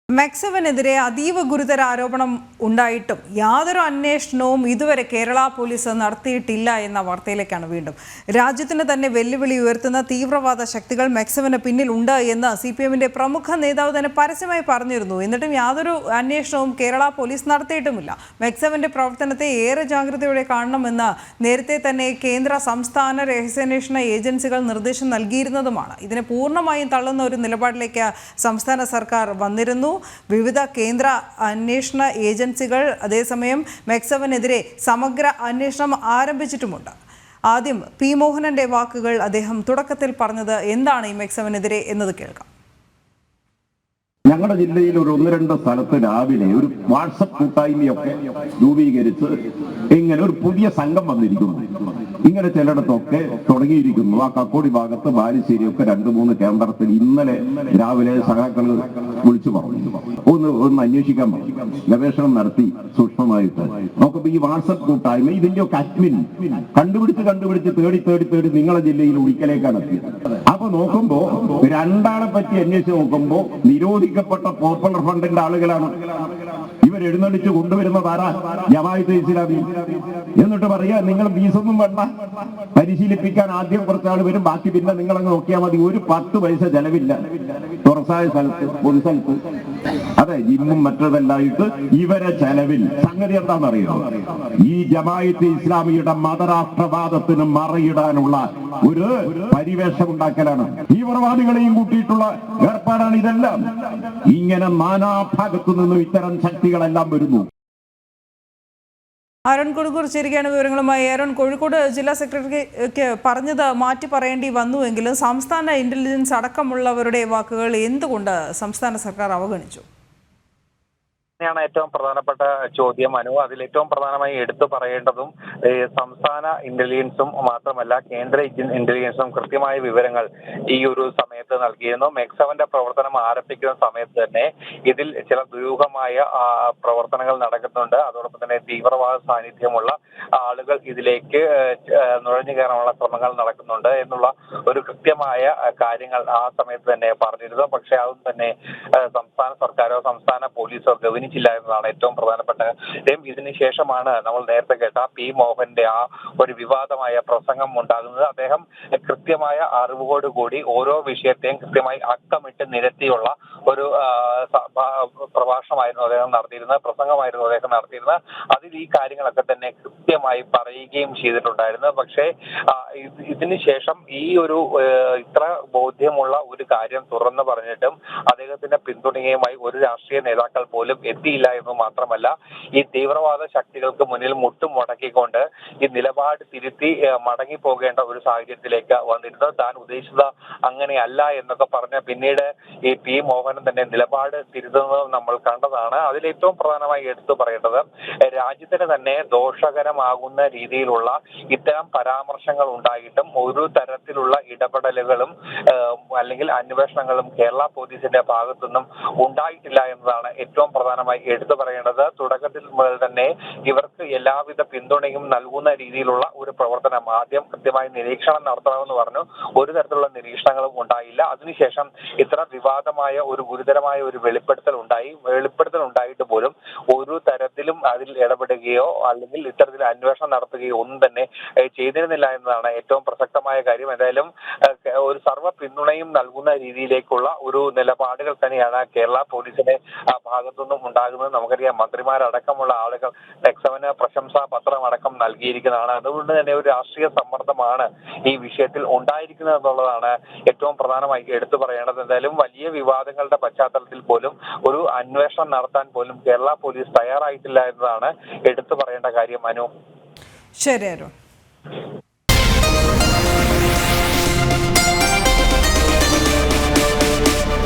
മെക്സവനെതിരെ അതീവ ഗുരുതര ആരോപണം ഉണ്ടായിട്ടും യാതൊരു അന്വേഷണവും ഇതുവരെ കേരള പോലീസ് നടത്തിയിട്ടില്ല എന്ന വാർത്തയിലേക്കാണ് വീണ്ടും. രാജ്യത്തിന് തന്നെ വെല്ലുവിളി ഉയർത്തുന്ന തീവ്രവാദ ശക്തികൾ മെക്സവന് പിന്നിൽ ഉണ്ട് എന്ന് CPMന്റെ പ്രമുഖ നേതാവ് തന്നെ പരസ്യമായി പറഞ്ഞിരുന്നു. എന്നിട്ടും യാതൊരു അന്വേഷണവും കേരള പോലീസ് നടത്തിയിട്ടുമില്ല. മെക്സവന്റെ പ്രവർത്തനത്തെ ഏറെ ജാഗ്രതയോടെ കാണണമെന്ന് നേരത്തെ തന്നെ കേന്ദ്ര സംസ്ഥാന രഹസ്യാന്വേഷണ ഏജൻസികൾ നിർദ്ദേശം നൽകിയിരുന്നതുമാണ്. ഇതിനെ പൂർണ്ണമായും തള്ളുന്ന ഒരു നിലപാടിലേക്ക് സംസ്ഥാന സർക്കാർ വന്നിരുന്നു. വിവിധ കേന്ദ്ര അന്വേഷണ ഏജൻസികൾ അതേസമയം മെക്സവനെതിരെ സമഗ്ര അന്വേഷണം ആരംഭിച്ചിട്ടുമുണ്ട്. ആദ്യം പി മോഹനന്റെ വാക്കുകൾ അദ്ദേഹം തുടക്കത്തിൽ പറഞ്ഞത് എന്താണ് ഈ മെക്സവനെതിരെ എന്നത് കേൾക്കാം. ഞങ്ങളുടെ ജില്ലയിൽ ഒരു 1-2 സ്ഥലത്ത് രാവിലെ ഒരു വാട്സപ്പ് കൂട്ടായ്മയൊക്കെ രൂപീകരിച്ച് ഇങ്ങനെ ഒരു പുതിയ സംഘം വന്നിരിക്കുന്നു. ഇങ്ങനെ ചിലയിടത്തൊക്കെ തുടങ്ങിയിരിക്കുന്നു. ആ കക്കോടി ഭാഗത്ത് ബാലുശ്ശേരിയൊക്കെ 2-3 കേന്ദ്രത്തിൽ ഇന്നലെ രാവിലെ സഖാക്കൾ വിളിച്ചു പറഞ്ഞു, ഒന്ന് അന്വേഷിക്കാൻ പറഞ്ഞു, ഗവേഷണം നടത്തി സൂക്ഷ്മമായിട്ട് നോക്കുമ്പോ ഈ വാട്സപ്പ് കൂട്ടായ്മ ഇതിന്റെയൊക്കെ അഡ്മിൻ കണ്ടുപിടിച്ച് തേടി നിങ്ങളെ ജില്ലയിൽ ഒരിക്കലേക്കാണ് എത്തിയത്. അപ്പൊ നോക്കുമ്പോ രണ്ടാളെ പറ്റി അന്വേഷിച്ച് നോക്കുമ്പോ നിരോധിക്കപ്പെട്ട പോപ്പുലർ ഫണ്ടിന്റെ ആളുകളാണ്. ഇവർ എഴുന്നള്ളിച്ച് കൊണ്ടുവരുന്നത് ആരാ? ജമാഅത്തെ ഇസ്ലാമി. എന്നിട്ട് പറയാ നിങ്ങൾ ഫീസൊന്നും വേണ്ട, പരിശീലിപ്പിക്കാൻ ആദ്യം കുറച്ചാൾ വരും, ബാക്കി പിന്നെ നിങ്ങളങ്ങ് നോക്കിയാൽ മതി, ഒരു 10 പൈസ ചെലവില്ല, തുറസായ സ്ഥലത്ത് പൊതു സ്ഥലത്ത്, അതെ ജിമ്മും മറ്റതെല്ലായിട്ട് ഇവരെ ചെലവിൽ. സംഗതി എന്താണെന്നറിയോ? ഈ ജമാഅത്തെ ഇസ്ലാമിയുടെ മതരാഷ്ട്രവാദത്തിന് മറയിടാനുള്ള ഒരു പരിവേഷം ഉണ്ടാക്കലാണ്. തീവ്രവാദികളെയും കൂട്ടിയിട്ടുള്ള ഏർപ്പാടാണ് ഇതെല്ലാം. ഇങ്ങനെ നാനാഭാഗത്തു നിന്നും ഇത്തരം ശക്തികളെല്ലാം വരുന്നു. അരുൺ കൊടുക്കൂർ ചേരുകയാണ് വിവരങ്ങളുമായി. അരുൺ, കോഴിക്കോട് ജില്ലാ സെക്രട്ടറിക്ക് പറഞ്ഞത് മാറ്റി പറയേണ്ടി വന്നുവെങ്കിലും സംസ്ഥാന ഇന്റലിജൻസ് അടക്കമുള്ളവരുടെ വാക്കുകൾ എന്തുകൊണ്ട് സംസ്ഥാന സർക്കാർ അവഗണിച്ചു? ാണ് ഏറ്റവും പ്രധാനപ്പെട്ട ചോദ്യം, അനു. അതിൽ ഏറ്റവും പ്രധാനമായി എടുത്തു പറയേണ്ടതും സംസ്ഥാന ഇന്റലിജൻസും മാത്രമല്ല കേന്ദ്ര ഇന്റലിജൻസും കൃത്യമായ വിവരങ്ങൾ ഈ ഒരു സമയത്ത് നൽകിയിരുന്നു. മെക്സവന്റെ പ്രവർത്തനം ആരംഭിക്കുന്ന സമയത്ത് തന്നെ ഇതിൽ ചില ദുരൂഹമായ പ്രവർത്തനങ്ങൾ നടക്കുന്നുണ്ട്. അതോടൊപ്പം തന്നെ തീവ്രവാദ സാന്നിധ്യമുള്ള ആളുകൾ ഇതിലേക്ക് നുഴഞ്ഞു കയറാനുള്ള ശ്രമങ്ങൾ നടക്കുന്നുണ്ട് എന്നുള്ള ഒരു കൃത്യമായ കാര്യങ്ങൾ ആ സമയത്ത് തന്നെ പറഞ്ഞിരുന്നു. പക്ഷെ അതും തന്നെ സംസ്ഥാന സർക്കാരോ സംസ്ഥാന പോലീസോ ഗവനിച്ചില്ല എന്നതാണ് ഏറ്റവും പ്രധാനപ്പെട്ട കാര്യം. ഇതിനുശേഷമാണ് നമ്മൾ നേരത്തെ കേട്ട പി മോഹന്റെ ആ ഒരു വിവാദമായ പ്രസംഗം ഉണ്ടാകുന്നത്. അദ്ദേഹം കൃത്യമായ അറിവോടുകൂടി ഓരോ വിഷയത്തെയും കൃത്യമായി അക്കമിട്ട് നിരത്തിയുള്ള ഒരു പ്രഭാഷണമായിരുന്നു അദ്ദേഹം നടത്തിയിരുന്നത്, പ്രസംഗമായിരുന്നു അദ്ദേഹം നടത്തിയിരുന്നത്. അതിൽ ഈ കാര്യങ്ങളൊക്കെ തന്നെ കൃത്യമായി പറയുകയും ചെയ്തിട്ടുണ്ടായിരുന്നു. പക്ഷേ ഇതിനുശേഷം ഈ ഒരു ഇത്ര ബോധ്യമുള്ള ഒരു കാര്യം തുറന്നു പറഞ്ഞിട്ടും അദ്ദേഹത്തിന്റെ പിന്തുണയുമായി ഒരു രാഷ്ട്രീയ നേതാക്കൾ പോലും എത്തിയില്ല എന്ന് മാത്രമല്ല, ഈ തീവ്രവാദ ശക്തികൾക്ക് മുന്നിൽ മുട്ടും മുടക്കിക്കൊണ്ട് ഈ നിലപാട് തിരുത്തി മടങ്ങി പോകേണ്ട ഒരു സാഹചര്യത്തിലേക്ക് വന്നിരുന്നത്. താൻ ഉദ്ദേശിച്ചത് അങ്ങനെയല്ല എന്നൊക്കെ പറഞ്ഞ് പിന്നീട് ഈ പി മോഹനൻ തന്നെ നിലപാട് തിരുത്തുന്നത് നമ്മൾ കണ്ടതാണ്. അതിൽ ഏറ്റവും പ്രധാനമായി എടുത്തു പറയേണ്ടത് രാജ്യത്തിന് തന്നെ ദോഷകരമാകുന്ന രീതിയിലുള്ള ഇത്തരം പരാമർശങ്ങൾ ഉണ്ടായിട്ടും ഒരു തരത്തിലുള്ള ഇടപെടലുകളും അല്ലെങ്കിൽ അന്വേഷണങ്ങളും കേരള പോലീസിന്റെ ഭാഗത്തുനിന്നും ഉണ്ടായിട്ടില്ല എന്നതാണ് ഏറ്റവും പ്രധാനമായി എടുത്തു പറയേണ്ടത്. തുടക്കത്തിൽ മുതൽ തന്നെ ഇവർക്ക് എല്ലാവിധ പിന്തുണയും നൽകുന്ന രീതിയിലുള്ള ഒരു പ്രവർത്തനം ആദ്യം കൃത്യമായി നിരീക്ഷണം നടത്തണമെന്ന് പറഞ്ഞു. ഒരു തരത്തിലുള്ള നിരീക്ഷണങ്ങളും ഉണ്ടായില്ല. അതിനുശേഷം ഇത്ര വിവാദമായ ഒരു ഗുരുതരമായ ഒരു വെളിപ്പെടുത്തൽ ഉണ്ടായിട്ട് പോലും ഒരു തരത്തിലും അതിൽ ഇടപെടുകയോ അല്ലെങ്കിൽ ഇത്തരത്തിൽ അന്വേഷണം നടത്തുകയോ ഒന്നും തന്നെ ചെയ്തിരുന്നില്ല എന്നതാണ് ഏറ്റവും പ്രസക്തമായ കാര്യം. എന്തായാലും ഒരു സർവ്വ പിന്തുണയും നൽകുന്ന രീതിയിലേക്കുള്ള ഒരു നിലപാടുകൾ തന്നെയാണ് കേരള പോലീസിന്റെ ഭാഗത്തുനിന്നും ഉണ്ടാകുന്നത്. നമുക്കറിയാം, മന്ത്രിമാരടക്കമുള്ള ആളുകൾ മെക്സവന് പ്രശംസാ പത്രം അടക്കം നൽകിയിരിക്കുന്നതാണ്. അതുകൊണ്ട് തന്നെ ഒരു രാഷ്ട്രീയ സമ്മർദ്ദമാണ് ഈ വിഷയത്തിൽ ഉണ്ടായിരിക്കുന്നത് എന്നുള്ളതാണ് ഏറ്റവും പ്രധാനമായി എടുത്തു പറയേണ്ടത്. എന്തായാലും വലിയ വിവാദങ്ങളുടെ പശ്ചാത്തലത്തിൽ പോലും ഒരു അന്വേഷണം നടത്താൻ പോലും കേരള പോലീസ് തയ്യാറായിട്ടില്ല എന്നതാണ് എടുത്തു പറയേണ്ട കാര്യം, അനു. ശരി അരുൺ.